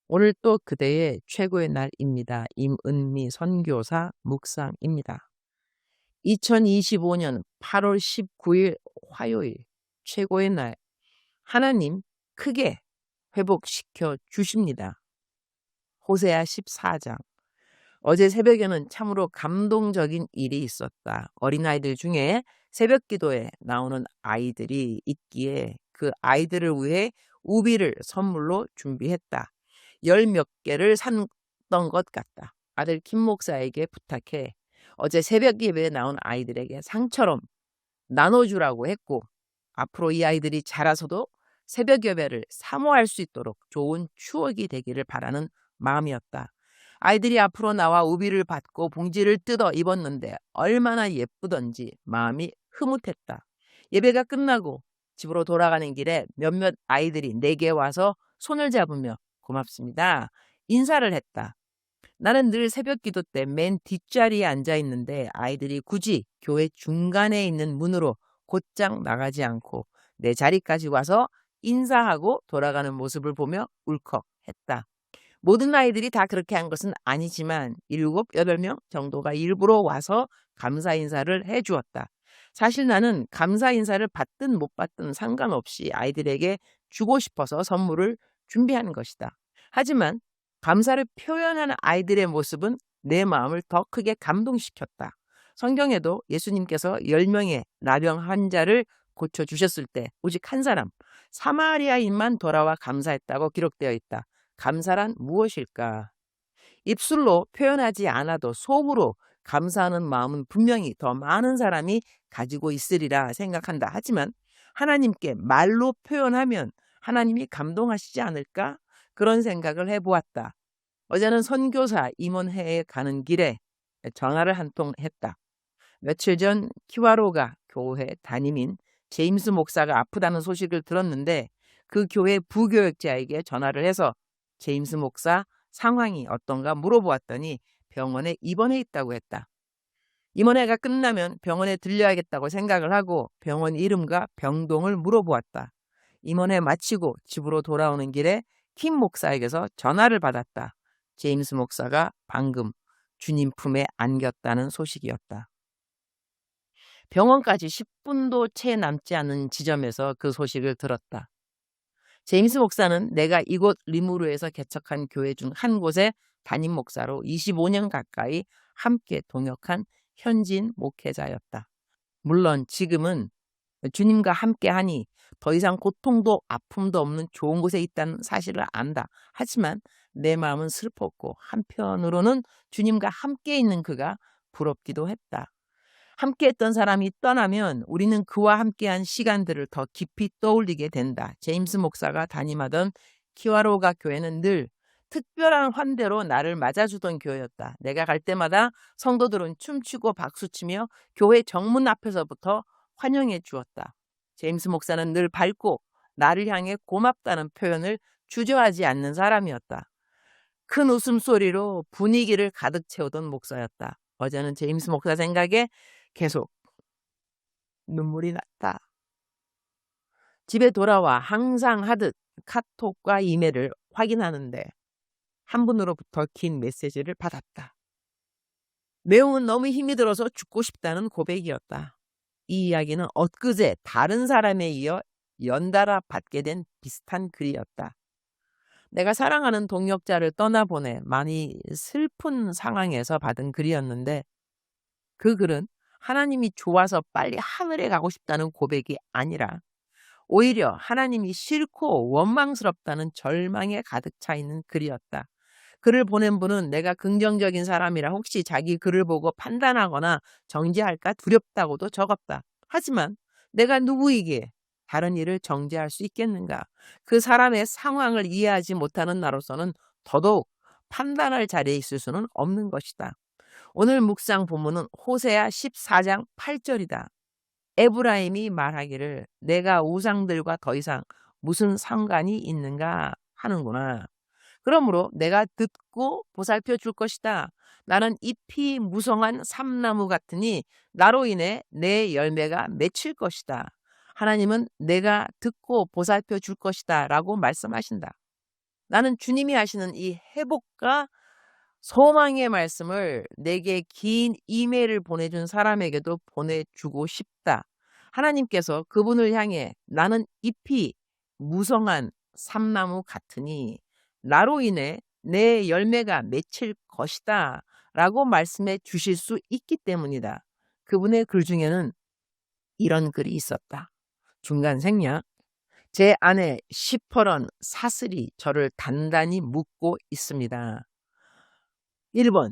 오늘 또 그대의 최고의 날입니다. 임은미 선교사 묵상입니다. 2025년 8월 19일 화요일 최고의 날 하나님 크게 회복시켜 주십니다. 호세아 14장 어제 새벽에는 참으로 감동적인 일이 있었다. 어린아이들 중에 새벽 기도에 나오는 아이들이 있기에 그 아이들을 위해 우비를 선물로 준비했다. 10몇 개를 샀던 것 같다. 아들 김 목사에게 부탁해 어제 새벽 예배에 나온 아이들에게 상처럼 나눠주라고 했고 앞으로 이 아이들이 자라서도 새벽 예배를 사모할 수 있도록 좋은 추억이 되기를 바라는 마음이었다. 아이들이 앞으로 나와 우비를 받고 봉지를 뜯어 입었는데 얼마나 예쁘던지 마음이 흐뭇했다. 예배가 끝나고 집으로 돌아가는 길에 몇몇 아이들이 내게 와서 손을 잡으며 고맙습니다. 인사를 했다. 나는 늘 새벽 기도 때 맨 뒷자리에 앉아 있는데 아이들이 굳이 교회 중간에 있는 문으로 곧장 나가지 않고 내 자리까지 와서 인사하고 돌아가는 모습을 보며 울컥했다. 모든 아이들이 다 그렇게 한 것은 아니지만 7, 8명 정도가 일부러 와서 감사 인사를 해주었다. 사실 나는 감사 인사를 받든 못 받든 상관없이 아이들에게 주고 싶어서 선물을 준비한 것이다. 하지만 감사를 표현하는 아이들의 모습은 내 마음을 더 크게 감동시켰다. 성경에도 예수님께서 10명의 나병 환자를 고쳐주셨을 때 오직 한 사람, 사마리아인만 돌아와 감사했다고 기록되어 있다. 감사란 무엇일까? 입술로 표현하지 않아도 속으로 감사하는 마음은 분명히 더 많은 사람이 가지고 있으리라 생각한다. 하지만 하나님께 말로 표현하면 하나님이 감동하시지 않을까? 그런 생각을 해보았다. 어제는 선교사 임원회에 가는 길에 전화를 한 통 했다. 며칠 전 키와로가 교회 담임인 제임스 목사가 아프다는 소식을 들었는데 그 교회 부교역자에게 전화를 해서 제임스 목사 상황이 어떤가 물어보았더니 병원에 입원해 있다고 했다. 임원회가 끝나면 병원에 들려야겠다고 생각을 하고 병원 이름과 병동을 물어보았다. 임원회 마치고 집으로 돌아오는 길에 킴 목사에게서 전화를 받았다. 제임스 목사가 방금 주님 품에 안겼다는 소식이었다. 병원까지 10분도 채 남지 않은 지점에서 그 소식을 들었다. 제임스 목사는 내가 이곳 리무르에서 개척한 교회 중 한 곳의 담임 목사로 25년 가까이 함께 동역한 현지인 목회자였다. 물론 지금은 주님과 함께하니 더 이상 고통도 아픔도 없는 좋은 곳에 있다는 사실을 안다. 하지만 내 마음은 슬펐고 한편으로는 주님과 함께 있는 그가 부럽기도 했다. 함께했던 사람이 떠나면 우리는 그와 함께한 시간들을 더 깊이 떠올리게 된다. 제임스 목사가 담임하던 키와로가 교회는 늘 특별한 환대로 나를 맞아주던 교회였다. 내가 갈 때마다 성도들은 춤추고 박수치며 교회 정문 앞에서부터 환영해 주었다. 제임스 목사는 늘 밝고 나를 향해 고맙다는 표현을 주저하지 않는 사람이었다. 큰 웃음소리로 분위기를 가득 채우던 목사였다. 어제는 제임스 목사 생각에 계속 눈물이 났다. 집에 돌아와 항상 하듯 카톡과 이메일을 확인하는데 한 분으로부터 긴 메시지를 받았다. 내용은 너무 힘이 들어서 죽고 싶다는 고백이었다. 이 이야기는 엊그제 다른 사람에 이어 연달아 받게 된 비슷한 글이었다. 내가 사랑하는 동역자를 떠나보내 많이 슬픈 상황에서 받은 글이었는데 그 글은 하나님이 좋아서 빨리 하늘에 가고 싶다는 고백이 아니라 오히려 하나님이 싫고 원망스럽다는 절망에 가득 차 있는 글이었다. 글을 보낸 분은 내가 긍정적인 사람이라 혹시 자기 글을 보고 판단하거나 정죄할까 두렵다고도 적었다. 하지만 내가 누구이기에 다른 일을 정죄할 수 있겠는가? 그 사람의 상황을 이해하지 못하는 나로서는 더더욱 판단할 자리에 있을 수는 없는 것이다. 오늘 묵상 본문은 호세아 14장 8절이다. 에브라임이 말하기를 내가 우상들과 더 이상 무슨 상관이 있는가 하는구나. 그러므로 내가 듣고 보살펴 줄 것이다. 나는 잎이 무성한 삼나무 같으니 나로 인해 내 열매가 맺힐 것이다. 하나님은 내가 듣고 보살펴 줄 것이다 라고 말씀하신다. 나는 주님이 하시는 이 회복과 소망의 말씀을 내게 긴 이메일을 보내준 사람에게도 보내주고 싶다. 하나님께서 그분을 향해 나는 잎이 무성한 삼나무 같으니 나로 인해 내 열매가 맺힐 것이다. 라고 말씀해 주실 수 있기 때문이다. 그분의 글 중에는 이런 글이 있었다. 중간 생략. 제 안에 시퍼런 사슬이 저를 단단히 묶고 있습니다. 1번.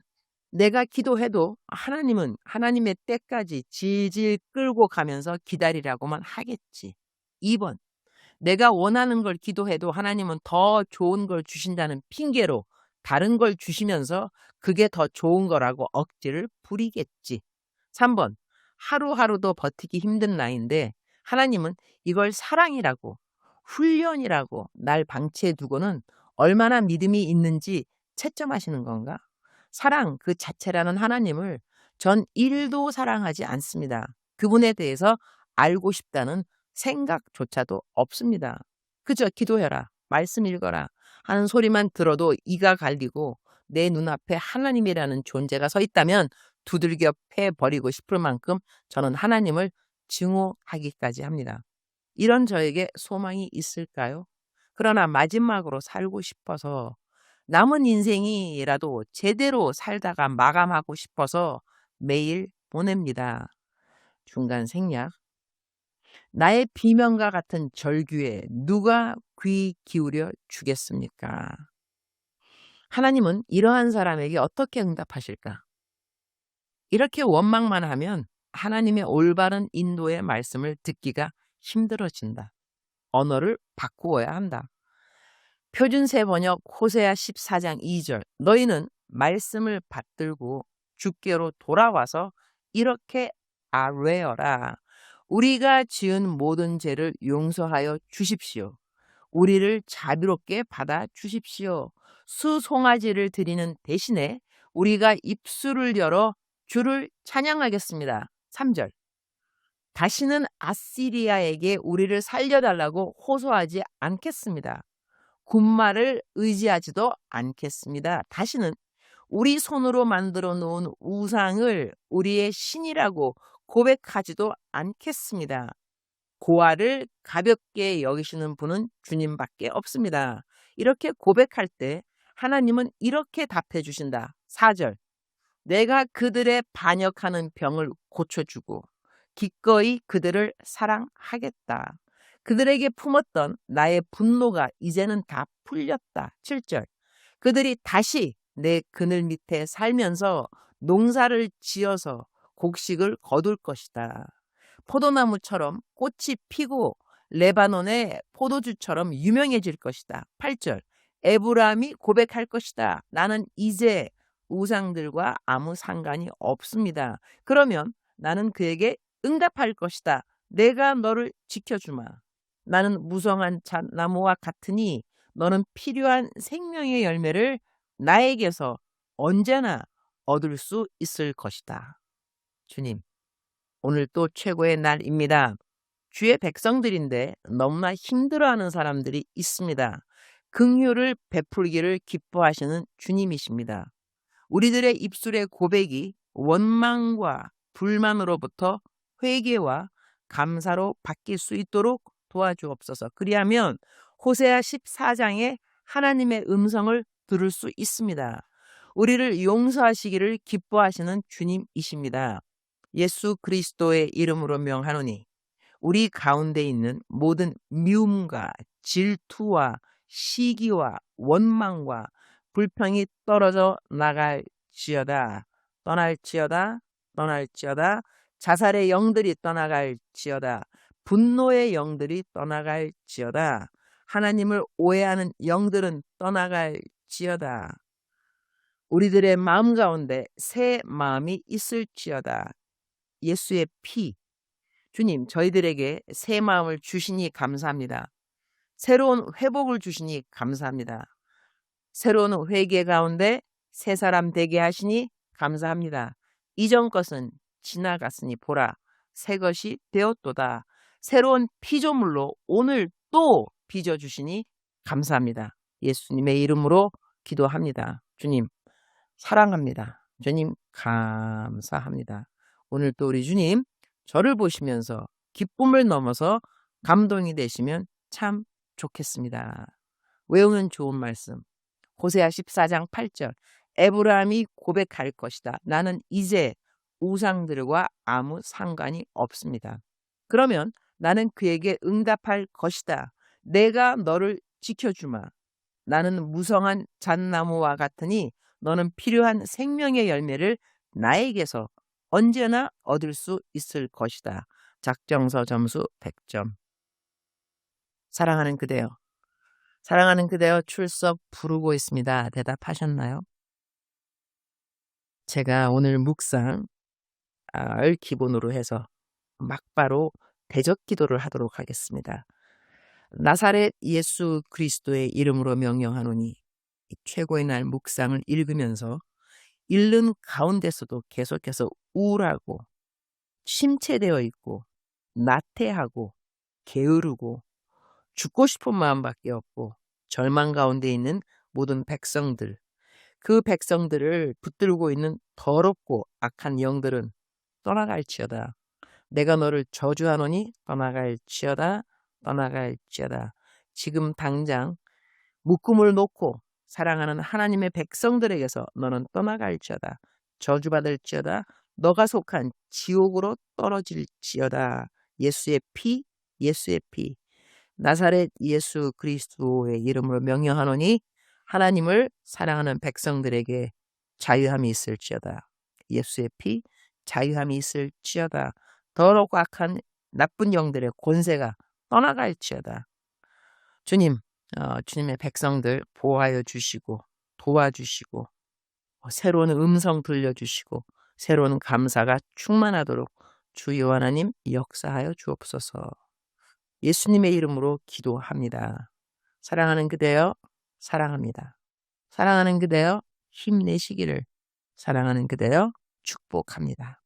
내가 기도해도 하나님은 하나님의 때까지 질질 끌고 가면서 기다리라고만 하겠지. 2번. 내가 원하는 걸 기도해도 하나님은 더 좋은 걸 주신다는 핑계로 다른 걸 주시면서 그게 더 좋은 거라고 억지를 부리겠지. 3번. 하루하루도 버티기 힘든 나이인데 하나님은 이걸 사랑이라고 훈련이라고 날 방치해 두고는 얼마나 믿음이 있는지 채점하시는 건가? 사랑 그 자체라는 하나님을 전 1도 사랑하지 않습니다. 그분에 대해서 알고 싶다는 생각조차도 없습니다. 그저 기도해라, 말씀 읽어라 하는 소리만 들어도 이가 갈리고 내 눈앞에 하나님이라는 존재가 서 있다면 두들겨 패버리고 싶을 만큼 저는 하나님을 증오하기까지 합니다. 이런 저에게 소망이 있을까요? 그러나 마지막으로 살고 싶어서 남은 인생이라도 제대로 살다가 마감하고 싶어서 매일 보냅니다. 중간 생략. 나의 비명과 같은 절규에 누가 귀 기울여 주겠습니까? 하나님은 이러한 사람에게 어떻게 응답하실까? 이렇게 원망만 하면 하나님의 올바른 인도의 말씀을 듣기가 힘들어진다. 언어를 바꾸어야 한다. 표준세 번역 호세아 14장 2절. 너희는 말씀을 받들고 주께로 돌아와서 이렇게 아뢰어라. 우리가 지은 모든 죄를 용서하여 주십시오. 우리를 자비롭게 받아 주십시오. 수송아지를 드리는 대신에 우리가 입술을 열어 주를 찬양하겠습니다. 3절. 다시는 아시리아에게 우리를 살려달라고 호소하지 않겠습니다. 군말을 의지하지도 않겠습니다. 다시는 우리 손으로 만들어 놓은 우상을 우리의 신이라고 고백하지도 않겠습니다. 고아를 가볍게 여기시는 분은 주님밖에 없습니다. 이렇게 고백할 때 하나님은 이렇게 답해 주신다. 4절. 내가 그들의 반역하는 병을 고쳐주고 기꺼이 그들을 사랑하겠다. 그들에게 품었던 나의 분노가 이제는 다 풀렸다. 7절. 그들이 다시 내 그늘 밑에 살면서 농사를 지어서 곡식을 거둘 것이다. 포도나무처럼 꽃이 피고 레바논의 포도주처럼 유명해질 것이다. 8절. 에브라임이 고백할 것이다. 나는 이제 우상들과 아무 상관이 없습니다. 그러면 나는 그에게 응답할 것이다. 내가 너를 지켜주마. 나는 무성한 잣나무와 같으니 너는 필요한 생명의 열매를 나에게서 언제나 얻을 수 있을 것이다. 주님, 오늘 또 최고의 날입니다. 주의 백성들인데 너무나 힘들어하는 사람들이 있습니다. 긍휼을 베풀기를 기뻐하시는 주님이십니다. 우리들의 입술의 고백이 원망과 불만으로부터 회개와 감사로 바뀔 수 있도록 도와주옵소서. 그리하면 호세아 14장에 하나님의 음성을 들을 수 있습니다. 우리를 용서하시기를 기뻐하시는 주님이십니다. 예수 그리스도의 이름으로 명하노니 우리 가운데 있는 모든 미움과 질투와 시기와 원망과 불평이 떨어져 나갈지어다. 떠날지어다. 떠날지어다. 자살의 영들이 떠나갈지어다. 분노의 영들이 떠나갈지어다. 하나님을 오해하는 영들은 떠나갈지어다. 우리들의 마음 가운데 새 마음이 있을지어다. 예수의 피. 주님, 저희들에게 새 마음을 주시니 감사합니다. 새로운 회복을 주시니 감사합니다. 새로운 회개 가운데 새 사람 되게 하시니 감사합니다. 이전 것은 지나갔으니 보라, 새 것이 되었도다. 새로운 피조물로 오늘 또 빚어주시니 감사합니다. 예수님의 이름으로 기도합니다. 주님 사랑합니다. 주님 감사합니다. 오늘 또 우리 주님 저를 보시면서 기쁨을 넘어서 감동이 되시면 참 좋겠습니다. 외우면 좋은 말씀. 호세아 14장 8절. 에브라임이 고백할 것이다. 나는 이제 우상들과 아무 상관이 없습니다. 그러면 나는 그에게 응답할 것이다. 내가 너를 지켜주마. 나는 무성한 잣나무와 같으니 너는 필요한 생명의 열매를 나에게서 언제나 얻을 수 있을 것이다. 작정서 점수 100점. 사랑하는 그대여. 사랑하는 그대여 출석 부르고 있습니다. 대답하셨나요? 제가 오늘 묵상을 기본으로 해서 막바로 대적 기도를 하도록 하겠습니다. 나사렛 예수 그리스도의 이름으로 명령하노니 이 최고의 날 묵상을 읽으면서 읽는 가운데서도 계속해서 우울하고 침체되어 있고 나태하고 게으르고 죽고 싶은 마음밖에 없고 절망 가운데 있는 모든 백성들, 그 백성들을 붙들고 있는 더럽고 악한 영들은 떠나갈지어다. 내가 너를 저주하노니 떠나갈지어다. 떠나갈지어다. 지금 당장 묶음을 놓고 사랑하는 하나님의 백성들에게서 너는 떠나갈지어다. 저주받을지어다. 너가 속한 지옥으로 떨어질지어다. 예수의 피, 예수의 피. 나사렛 예수 그리스도의 이름으로 명령하노니 하나님을 사랑하는 백성들에게 자유함이 있을지어다. 예수의 피, 자유함이 있을지어다. 더럽고 악한 나쁜 영들의 권세가 떠나갈지어다. 주님, 주님의 백성들 보호하여 주시고 도와주시고 새로운 음성 들려주시고 새로운 감사가 충만하도록 주여 하나님 역사하여 주옵소서. 예수님의 이름으로 기도합니다. 사랑하는 그대여 사랑합니다. 사랑하는 그대여 힘내시기를 사랑하는 그대여 축복합니다.